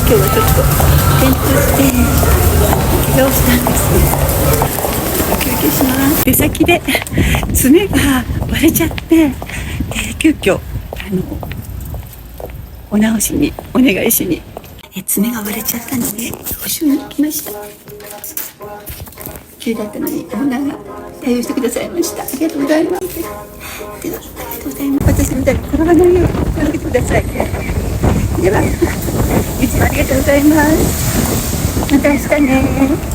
今日はちょっと転倒して怪我をしたんですね。休憩します。出先で爪が割れちゃって、急遽お直しにお願いしに、爪が割れちゃったので補修に来ました。急だったのにオーナーが対応してくださいました。ありがとうございます。ではありがとうございます。私みたいに転ばないように気をつけてください。ではいつもありがとうございます。また明日ね。